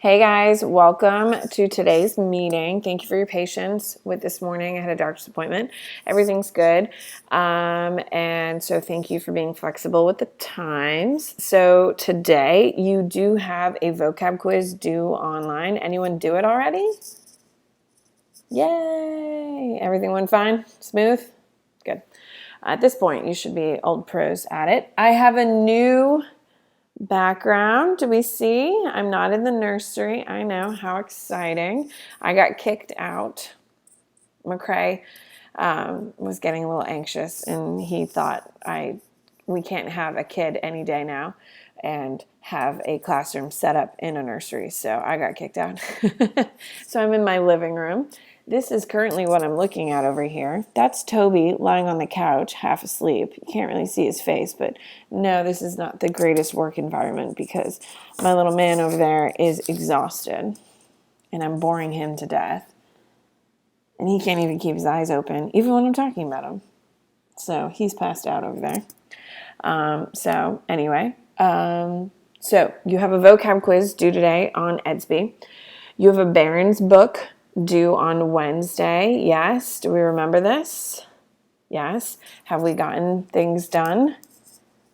Hey guys, welcome to today's meeting. Thank you for your patience with this morning. I had a doctor's appointment. Everything's good. And so thank you for being flexible with the times. So today you do have a vocab quiz due online. Anyone do it already? Yay! Everything went fine? Smooth? Good. At this point, you should be old pros at it. I have a new background. Do we see? I'm not in the nursery. I know, how exciting. I got kicked out. McCray was getting a little anxious, and he thought we can't have a kid any day now and have a classroom set up in a nursery. So I got kicked out. So I'm in my living room. This is currently what I'm looking at over here. That's Toby lying on the couch, half asleep. You can't really see his face, but no, this is not the greatest work environment because my little man over there is exhausted and I'm boring him to death. And he can't even keep his eyes open, even when I'm talking about him. So he's passed out over there. So you have a vocab quiz due today on Edsby. You have a Barron's book due on Wednesday. Yes. Do we remember this? Yes. Have we gotten things done?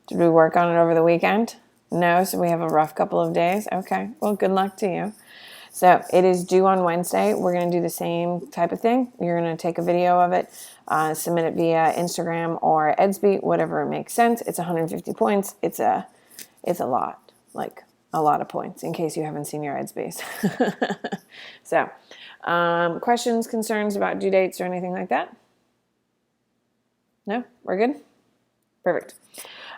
Did we work on it over the weekend? No. So we have a rough couple of days. Okay. Well, good luck to you. So it is due on Wednesday. We're going to do the same type of thing. You're going to take a video of it, submit it via Instagram or Edsby, whatever it makes sense. It's 150 points. It's a lot, like a lot of points in case you haven't seen your Edsbys. So questions, concerns about due dates or anything like that? No? We're good? Perfect.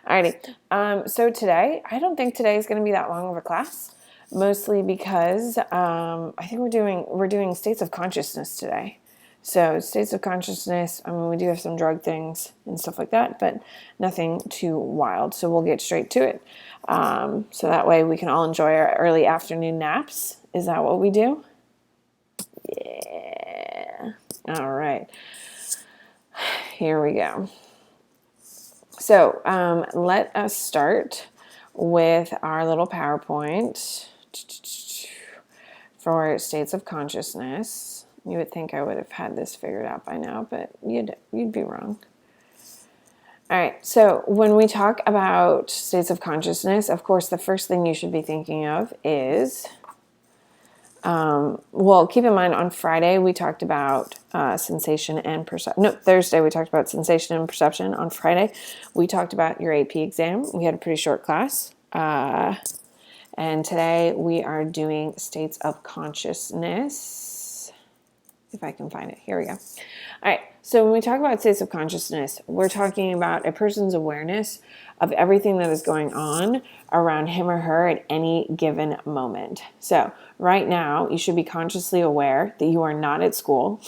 Alrighty. So today, I don't think today is going to be that long of a class. Mostly because I think we're doing states of consciousness today. So states of consciousness, we do have some drug things and stuff like that, but nothing too wild. So we'll get straight to it. So that way we can all enjoy our early afternoon naps. Is that what we do? Yeah. All right. Here we go. So let us start with our little PowerPoint for states of consciousness. You would think I would have had this figured out by now, but you'd be wrong. All right, so when we talk about states of consciousness, of course, the first thing you should be thinking of is, keep in mind on Friday we talked about sensation and perception. No, Thursday we talked about sensation and perception. On Friday we talked about your AP exam. We had a pretty short class. And today we are doing states of consciousness. If I can find it. Here we go. All right. So when we talk about states of consciousness, we're talking about a person's awareness of everything that is going on around him or her at any given moment. So right now, you should be consciously aware that you are not at school,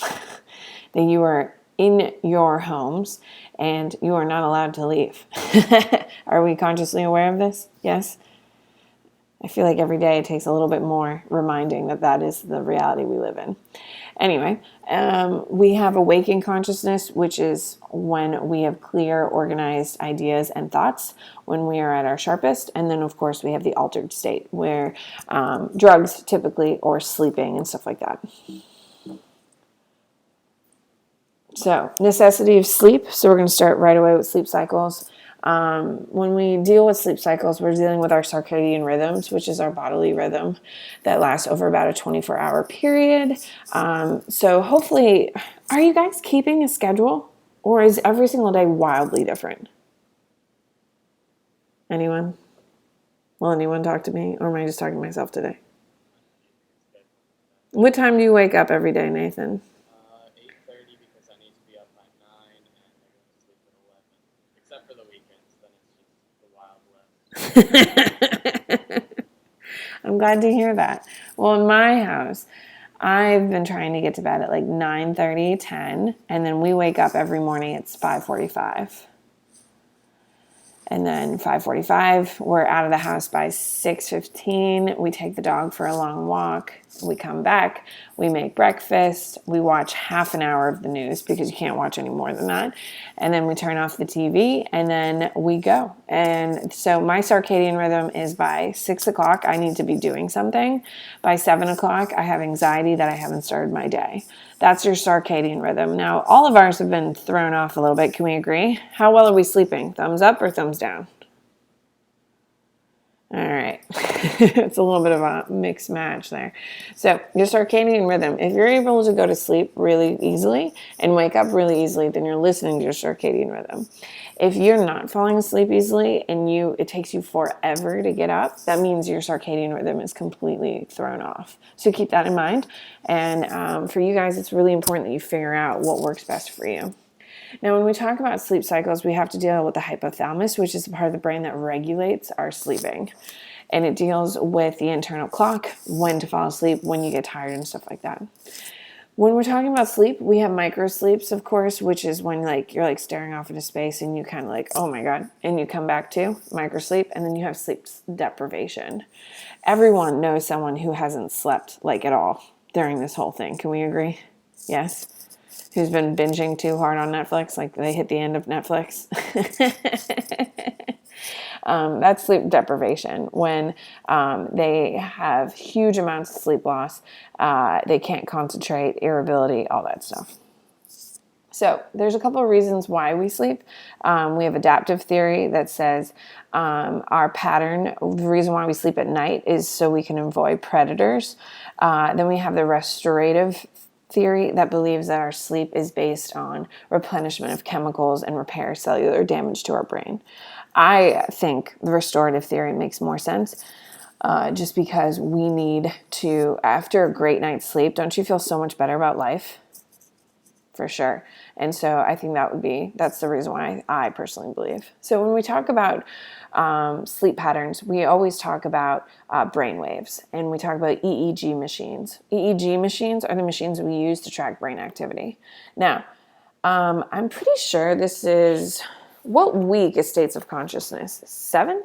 that you are in your homes, and you are not allowed to leave. Are we consciously aware of this? Yes? I feel like every day it takes a little bit more reminding that is the reality we live in. Anyway, we have a waking consciousness, which is when we have clear, organized ideas and thoughts, when we are at our sharpest. And then, of course, we have the altered state, where drugs typically, or sleeping and stuff like that. So, necessity of sleep. So we're going to start right away with sleep cycles. When we deal with sleep cycles, we're dealing with our circadian rhythms, which is our bodily rhythm that lasts over about a 24-hour period. So hopefully, are you guys keeping a schedule, or is every single day wildly different? Anyone? Will anyone talk to me, or am I just talking to myself today? What time do you wake up every day, Nathan? 8:30 because I need to be up by 9 and I go to sleep at 11. Except for the weekends, then it's just the Wild West. I'm glad to hear that. Well, in my house, I've been trying to get to bed at like 9:30, 10, and then we wake up every morning at 5:45. And then 5:45, we're out of the house by 6:15. We take the dog for a long walk. We come back, we make breakfast, we watch half an hour of the news because you can't watch any more than that. And then we turn off the TV and then we go. And so my circadian rhythm is by 6 o'clock, I need to be doing something. By 7 o'clock, I have anxiety that I haven't started my day. That's your circadian rhythm. Now, all of ours have been thrown off a little bit. Can we agree? How well are we sleeping? Thumbs up or thumbs down? All right. It's a little bit of a mixed match there. So your circadian rhythm, if you're able to go to sleep really easily and wake up really easily, then you're listening to your circadian rhythm. If you're not falling asleep easily and it takes you forever to get up, that means your circadian rhythm is completely thrown off. So keep that in mind. And for you guys, it's really important that you figure out what works best for you. Now, when we talk about sleep cycles, we have to deal with the hypothalamus, which is the part of the brain that regulates our sleeping. And it deals with the internal clock, when to fall asleep, when you get tired and stuff like that. When we're talking about sleep, we have micro sleeps, of course, which is when you're staring off into space and you kind of oh my God, and you come back to micro sleep, and then you have sleep deprivation. Everyone knows someone who hasn't slept at all during this whole thing. Can we agree? Yes? Who's been binging too hard on Netflix, they hit the end of Netflix. That's sleep deprivation, when they have huge amounts of sleep loss, they can't concentrate, irritability, all that stuff. So there's a couple of reasons why we sleep. We have adaptive theory that says our pattern, the reason why we sleep at night is so we can avoid predators. Then we have the restorative theory that believes that our sleep is based on replenishment of chemicals and repair cellular damage to our brain. I think the restorative theory makes more sense, just because we need to, after a great night's sleep, don't you feel so much better about life? For sure. And so I think that's the reason why I personally believe. So when we talk about sleep patterns, we always talk about brain waves, and we talk about EEG machines. EEG machines are the machines we use to track brain activity. Now, I'm pretty sure this is, what week is states of consciousness? 7?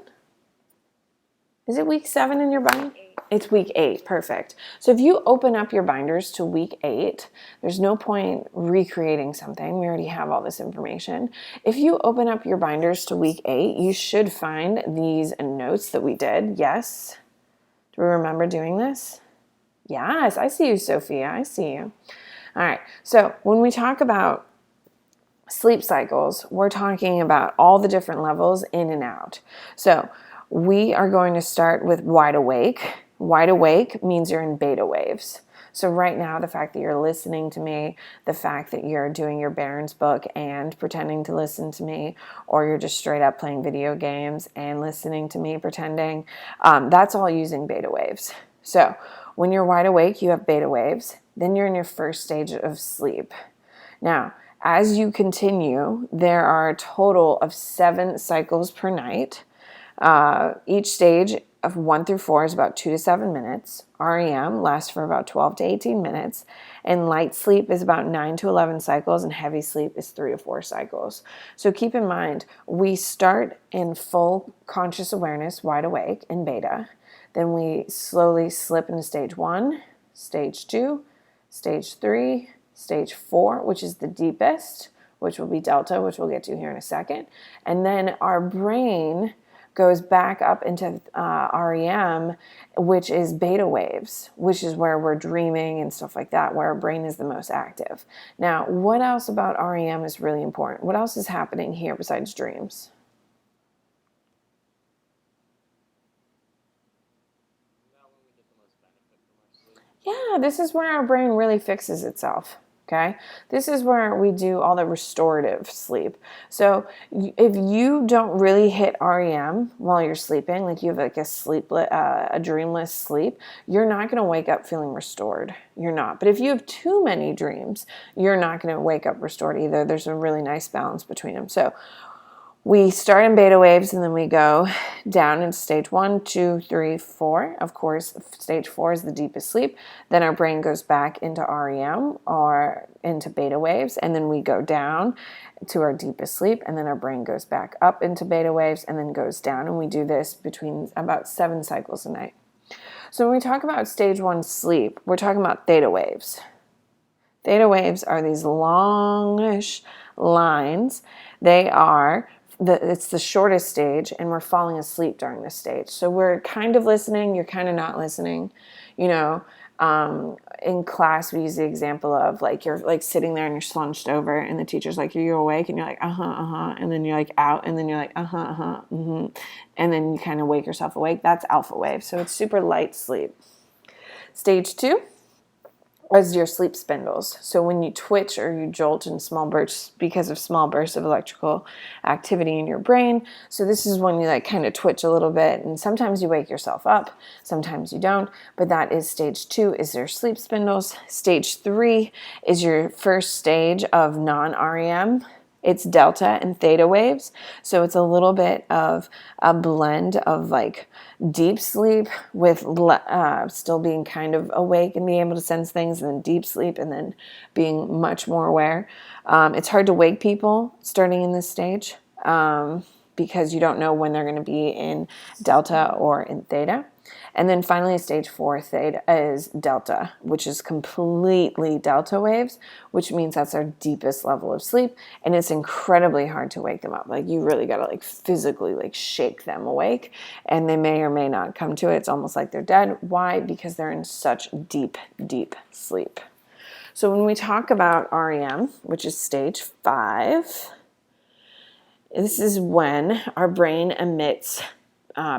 Is it week 7 in your brain? It's week 8. Perfect. So if you open up your binders to week 8, there's no point recreating something. We already have all this information. If you open up your binders to week 8, you should find these notes that we did. Yes. Do we remember doing this? Yes. I see you, Sophia. I see you. All right. So when we talk about sleep cycles, we're talking about all the different levels in and out. So we are going to start with wide awake. Wide awake means you're in beta waves. So right now, the fact that you're listening to me, the fact that you're doing your Barron's book and pretending to listen to me, or you're just straight up playing video games and listening to me pretending, that's all using beta waves. So when you're wide awake, you have beta waves. Then you're in your first stage of sleep. Now, as you continue, there are a total of 7 cycles per night. Each stage of 1 through 4 is about 2 to 7 minutes. REM lasts for about 12 to 18 minutes. And light sleep is about 9 to 11 cycles, and heavy sleep is 3 to 4 cycles. So keep in mind, we start in full conscious awareness, wide awake, in beta. Then we slowly slip into stage 1, stage 2, stage 3, stage 4, which is the deepest, which will be delta, which we'll get to here in a second. And then our brain goes back up into REM, which is beta waves, which is where we're dreaming and stuff like that, where our brain is the most active. Now, what else about REM is really important? What else is happening here besides dreams? Yeah, this is where our brain really fixes itself. Okay, this is where we do all the restorative sleep. So if you don't really hit REM while you're sleeping, you have a dreamless sleep, you're not going to wake up feeling restored. You're not. But if you have too many dreams, you're not going to wake up restored either. There's a really nice balance between them. So We start in beta waves and then we go down into stage 1, 2, 3, 4. Of course, stage 4 is the deepest sleep. Then our brain goes back into REM or into beta waves, and then we go down to our deepest sleep, and then our brain goes back up into beta waves and then goes down. And we do this between about 7 cycles a night. So when we talk about stage 1 sleep, we're talking about theta waves. Theta waves are these longish lines. It's the shortest stage, and we're falling asleep during this stage. So we're kind of listening, you're kind of not listening. In class, we use the example of like you're like sitting there and you're slunched over, and the teacher's like, "Are you awake?" And you're like, and then you're like out, and then you're like, and then you kind of wake yourself awake. That's alpha wave. So it's super light sleep. Stage 2 is your sleep spindles. So when you twitch or you jolt in small bursts because of small bursts of electrical activity in your brain. So this is when you like kind of twitch a little bit, and sometimes you wake yourself up, sometimes you don't, but that is stage 2 is your sleep spindles. Stage 3 is your first stage of non-REM. It's delta and theta waves. So it's a little bit of a blend of like deep sleep with still being kind of awake and being able to sense things, and then deep sleep and then being much more aware. It's hard to wake people starting in this stage because you don't know when they're going to be in delta or in theta. And then finally, stage 4 theta is delta, which is completely delta waves, which means that's our deepest level of sleep. And it's incredibly hard to wake them up. Like you really got to like physically like shake them awake, and they may or may not come to it. It's almost like they're dead. Why? Because they're in such deep, deep sleep. So when we talk about REM, which is stage 5, this is when our brain emits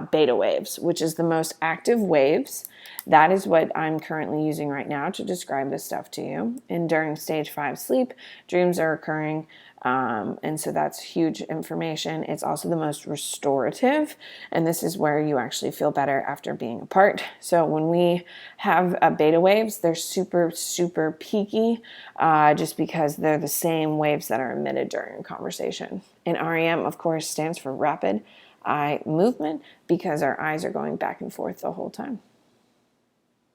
beta waves, which is the most active waves. That is what I'm currently using right now to describe this stuff to you. And during stage 5 sleep, dreams are occurring. And so that's huge information. It's also the most restorative. And this is where you actually feel better after being apart. So when we have beta waves, they're super, super peaky just because they're the same waves that are emitted during a conversation. And REM, of course, stands for rapid eye movement because our eyes are going back and forth the whole time.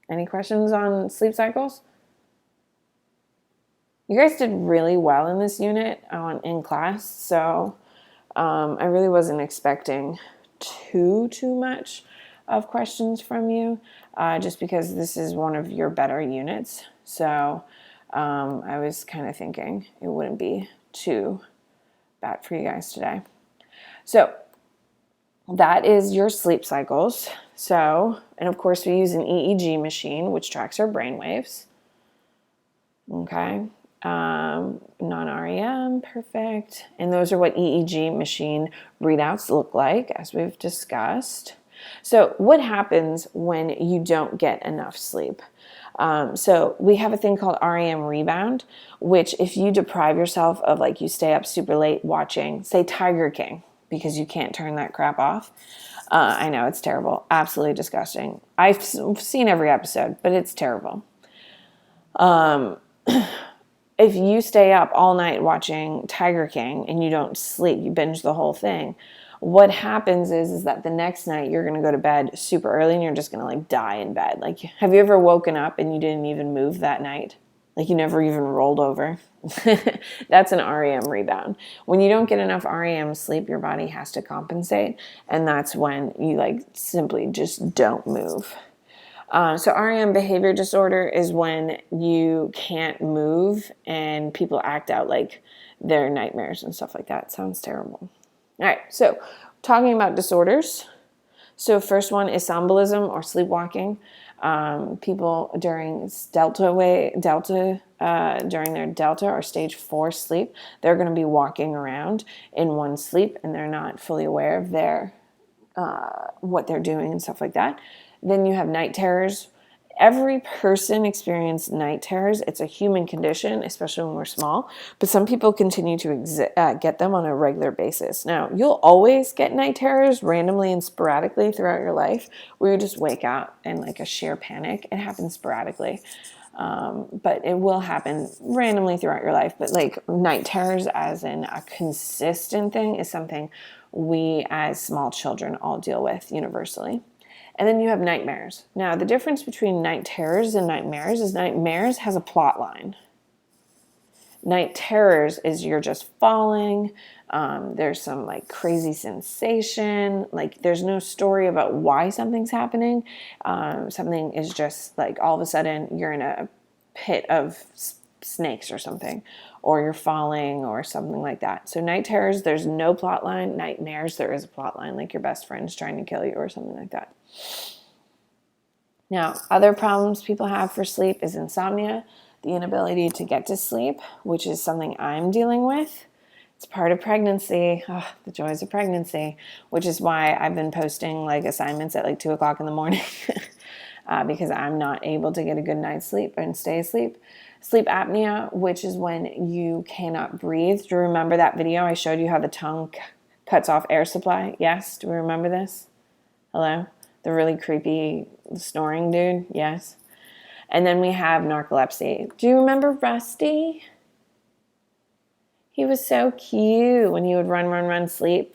Any questions on sleep cycles? You guys did really well in this unit in class, so I really wasn't expecting too much of questions from you just because this is one of your better units. So I was kind of thinking it wouldn't be too bad for you guys today. So that is your sleep cycles. So, and of course we use an EEG machine, which tracks our brain waves. Okay. Non-REM, perfect. And those are what EEG machine readouts look like, as we've discussed. So what happens when you don't get enough sleep? So we have a thing called REM rebound, which if you deprive yourself of like you stay up super late watching, say Tiger King, because you can't turn that crap off. I know it's terrible, absolutely disgusting. I've seen every episode, but it's terrible. If you stay up all night watching Tiger King and you don't sleep, you binge the whole thing, what happens is that the next night you're going to go to bed super early and you're just going to like die in bed. Like, have you ever woken up and you didn't even move that night? Like you never even rolled over. That's an REM rebound. When you don't get enough REM sleep, your body has to compensate. And that's when you like simply just don't move. So REM behavior disorder is when you can't move and people act out like they're nightmares and stuff like that. Sounds terrible. All right, so talking about disorders. So first one is somnambulism or sleepwalking. People during during their delta or stage 4 sleep, they're going to be walking around in one sleep and they're not fully aware of their what they're doing and stuff like that. Then you have night terrors. Every person experiences night terrors. It's a human condition, especially when we're small, but some people continue to get them on a regular basis. Now, you'll always get night terrors randomly and sporadically throughout your life where you just wake up in like a sheer panic. It happens sporadically. But it will happen randomly throughout your life. But like night terrors, as in a consistent thing, is something we as small children all deal with universally. And then you have nightmares. Now, the difference between night terrors and nightmares is nightmares has a plot line. Night terrors is you're just falling. There's some like crazy sensation. Like there's no story about why something's happening. Something is just like all of a sudden you're in a pit of snakes or something, or you're falling or something like that. So night terrors, there's no plot line. Nightmares, there is a plot line, like your best friend's trying to kill you or something like that. Now, other problems people have for sleep is insomnia, the inability to get to sleep, which is something I'm dealing with. It's part of pregnancy, the joys of pregnancy, which is why I've been posting like assignments at like 2 o'clock in the morning because I'm not able to get a good night's sleep and stay asleep. Sleep apnea, which is when you cannot breathe. Do you remember that video I showed you how the tongue cuts off air supply? Yes, do we remember this? Hello? The really creepy snoring dude? Yes. And then we have narcolepsy. Do you remember Rusty? He was so cute when he would run, sleep.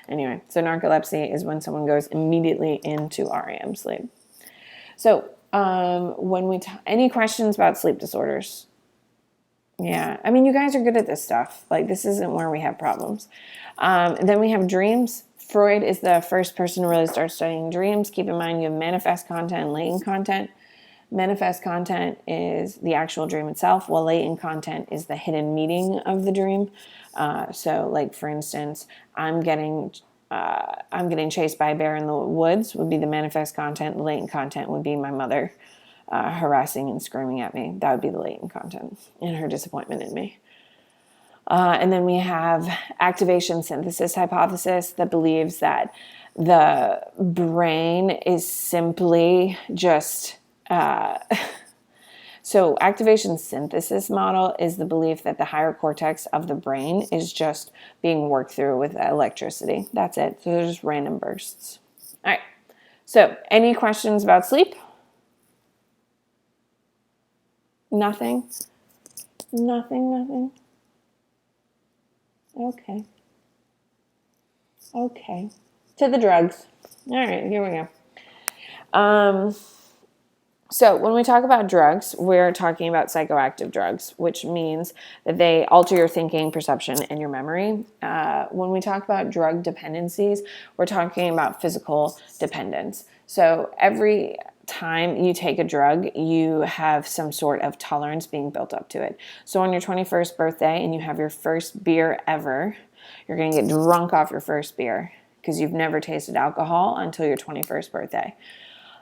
Anyway, so narcolepsy is when someone goes immediately into REM sleep. So when any questions about sleep disorders? Yeah, I mean, you guys are good at this stuff. Like, this isn't where we have problems. Then we have dreams. Freud is the first person to really start studying dreams. Keep in mind, you have manifest content and latent content. Manifest content is the actual dream itself, while latent content is the hidden meaning of the dream. So, like for instance, I'm getting chased by a bear in the woods would be the manifest content. The latent content would be my mother harassing and screaming at me. That would be the latent content and her disappointment in me. And then we have activation synthesis hypothesis that believes that the brain is simply just so activation synthesis model is the belief that the higher cortex of the brain is just being worked through with electricity. That's it. So they're just random bursts. All right. So any questions about sleep? Nothing? Nothing? Okay. To the drugs. All right, here we go. So when we talk about drugs, we're talking about psychoactive drugs, which means that they alter your thinking, perception, and your memory. When we talk about drug dependencies, we're talking about physical dependence. So every time you take a drug, you have some sort of tolerance being built up to it. So on your 21st birthday and you have your first beer ever, you're going to get drunk off your first beer because you've never tasted alcohol until your 21st birthday.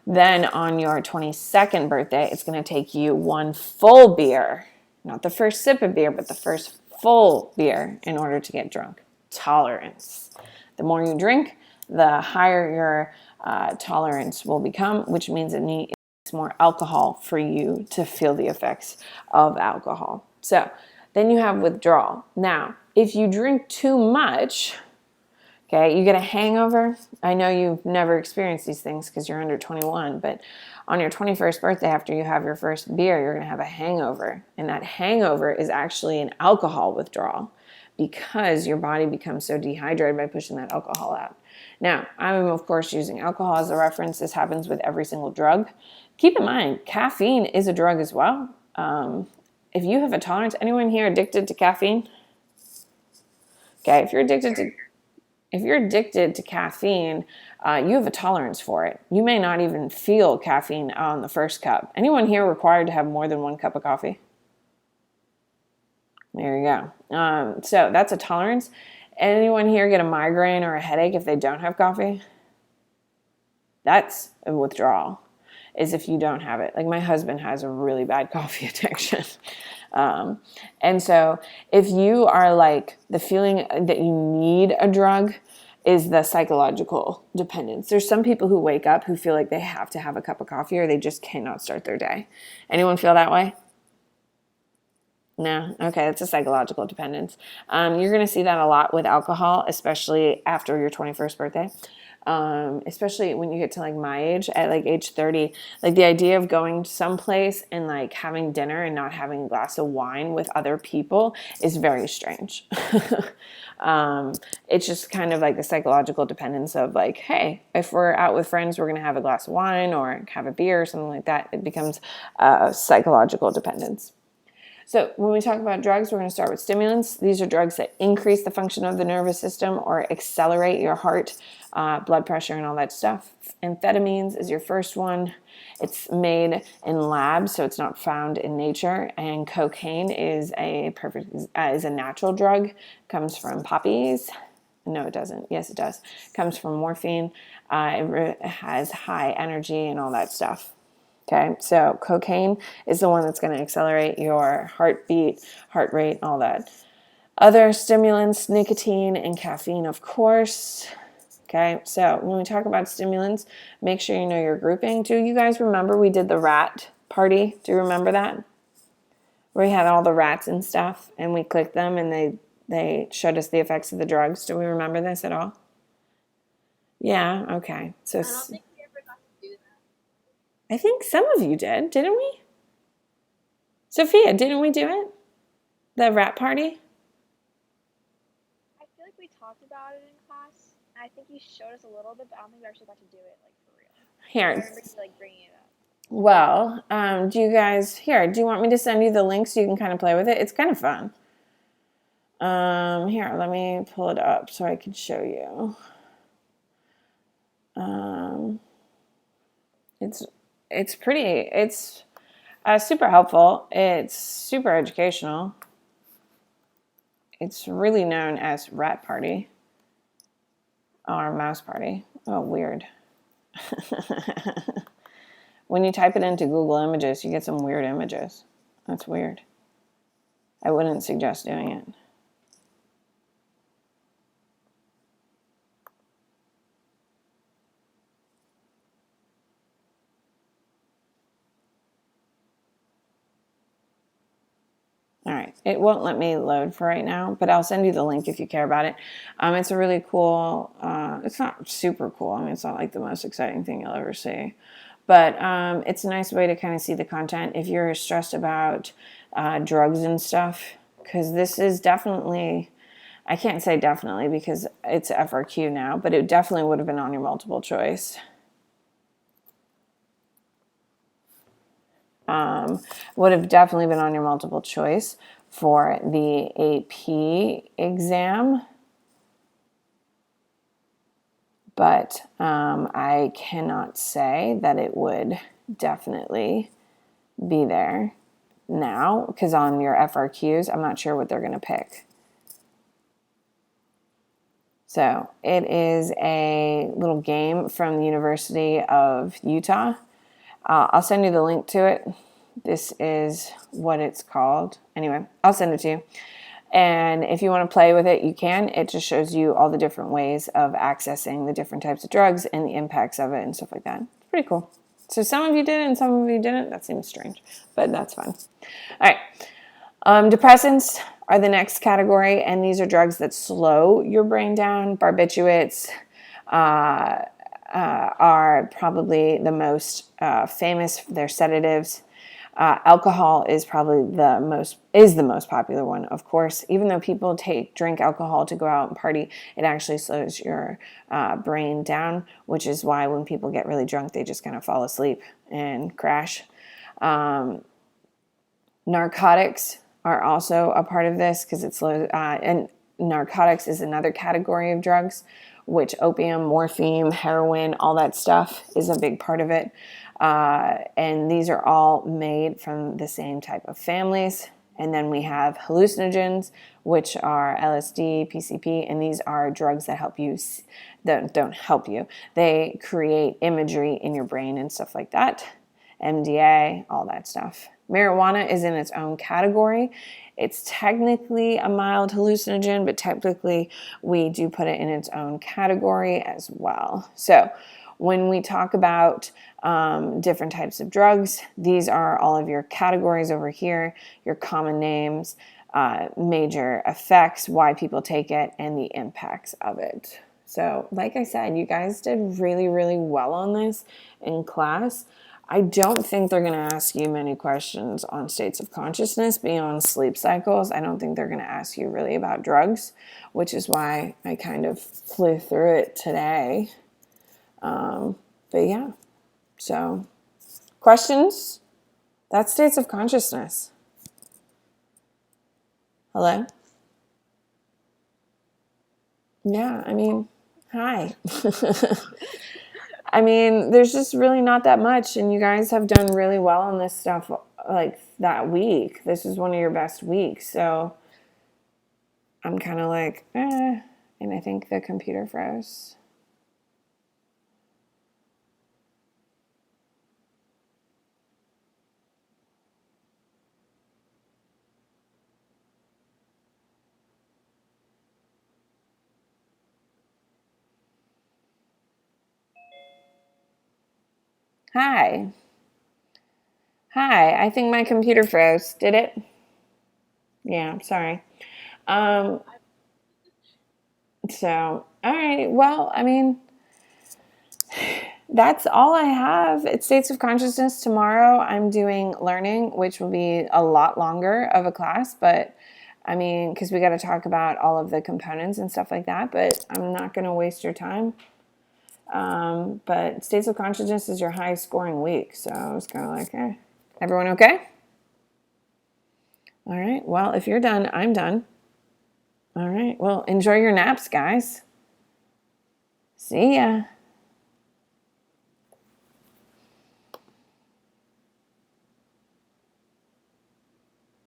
Then on your 22nd birthday, it's going to take you one full beer, not the first sip of beer, but the first full beer in order to get drunk. Tolerance. The more you drink, the higher your tolerance will become, which means it needs more alcohol for you to feel the effects of alcohol. So then you have withdrawal. Now, if you drink too much, okay, you get a hangover. I know you've never experienced these things because you're under 21, but on your 21st birthday, after you have your first beer, you're going to have a hangover. And that hangover is actually an alcohol withdrawal because your body becomes so dehydrated by pushing that alcohol out. Now, I'm, of course, using alcohol as a reference. This happens with every single drug. Keep in mind, caffeine is a drug as well. If you have a tolerance, anyone here addicted to caffeine? Okay, if you're addicted to caffeine, you have a tolerance for it. You may not even feel caffeine on the first cup. Anyone here required to have more than 1 cup of coffee? There you go. So that's a tolerance. Anyone here get a migraine or a headache if they don't have coffee? That's a withdrawal, is if you don't have it. Like my husband has a really bad coffee addiction. And so if you are like the feeling that you need a drug is the psychological dependence. There's some people who wake up who feel like they have to have a cup of coffee or they just cannot start their day. Anyone feel that way? No? Okay, that's a psychological dependence. You're going to see that a lot with alcohol, especially after your 21st birthday. especially when you get to like my age, at like age 30, like the idea of going someplace and like having dinner and not having a glass of wine with other people is very strange. It's just kind of like the psychological dependence of like, hey, if we're out with friends, we're going to have a glass of wine or have a beer or something like that. It becomes a psychological dependence. So when we talk about drugs, we're going to start with stimulants. These are drugs that increase the function of the nervous system or accelerate your heart, blood pressure, and all that stuff. Amphetamines is your first one. It's made in labs, so it's not found in nature. And cocaine is a natural drug. Comes from poppies. No, it doesn't. Yes, it does. Comes from morphine. It has high energy and all that stuff. Okay, so cocaine is the one that's going to accelerate your heartbeat, heart rate, all that. Other stimulants, nicotine and caffeine, of course. Okay, so when we talk about stimulants, make sure you know your grouping. Do you guys remember we did the rat party? Do you remember that? Where we had all the rats and stuff, and we clicked them, and they showed us the effects of the drugs. Do we remember this at all? Yeah, okay. So I don't think we ever got to do that. I think some of you did, didn't we? Sophia, didn't we do it? The rat party? I feel like we talked about it in class, and I think you showed us a little bit, but I don't think we actually got to do it like for real. I Here. remember you like bringing it up. Well, do you guys, here, do you want me to send you the link so you can kind of play with it? It's kind of fun. Here, let me pull it up so I can show you. It's pretty, it's super helpful. It's super educational. It's really known as Rat Party or Mouse Party. Oh, weird. When you type it into Google Images, you get some weird images. That's weird. I wouldn't suggest doing it. All right, it won't let me load for right now, but I'll send you the link if you care about it. It's a really cool, it's not super cool. I mean, it's not like the most exciting thing you'll ever see, but it's a nice way to kind of see the content if you're stressed about drugs and stuff, because this is definitely, I can't say definitely because it's FRQ now, but it definitely would have been on your multiple choice. Would have definitely been on your multiple choice for the AP exam. But I cannot say that it would definitely be there now, because on your FRQs, I'm not sure what they're going to pick. So it is a little game from the University of Utah. I'll send you the link to it. This is what it's called. Anyway, I'll send it to you. And if you want to play with it, you can. It just shows you all the different ways of accessing the different types of drugs and the impacts of it and stuff like that. It's pretty cool. So some of you did it and some of you didn't. That seems strange, but that's fine. All right. Depressants are the next category, and these are drugs that slow your brain down. Barbiturates are probably the most famous. They're sedatives. Alcohol is probably the most popular one, of course. Even though people drink alcohol to go out and party, it actually slows your brain down, which is why when people get really drunk, they just kind of fall asleep and crash. Narcotics are also a part of this because it slows. And narcotics is another category of drugs, which opium, morphine, heroin, all that stuff is a big part of it. And these are all made from the same type of families. And then we have hallucinogens, which are LSD, PCP, and these are drugs that help you, that don't help you. They create imagery in your brain and stuff like that. MDA, all that stuff. Marijuana is in its own category. It's technically a mild hallucinogen, but technically we do put it in its own category as well. So when we talk about different types of drugs, these are all of your categories over here, your common names, major effects, why people take it, and the impacts of it. So, like I said, you guys did really, really well on this in class. I don't think they're going to ask you many questions on states of consciousness beyond sleep cycles. I don't think they're going to ask you really about drugs, which is why I kind of flew through it today. But yeah, so questions? That's states of consciousness. Hello? Yeah, I mean, hi. I mean, there's just really not that much, and you guys have done really well on this stuff like that week. This is one of your best weeks, so I'm kind of like, and I think the computer froze. Hi. Hi, I think my computer froze. Did it? Yeah, I'm sorry. So, all right. Well, I mean, that's all I have. It's States of Consciousness. Tomorrow I'm doing learning, which will be a lot longer of a class, but I mean, because we got to talk about all of the components and stuff like that, but I'm not going to waste your time. But States of Consciousness is your highest scoring week. So I was kind of like, everyone okay? All right. Well, if you're done, I'm done. All right. Well, enjoy your naps, guys. See ya.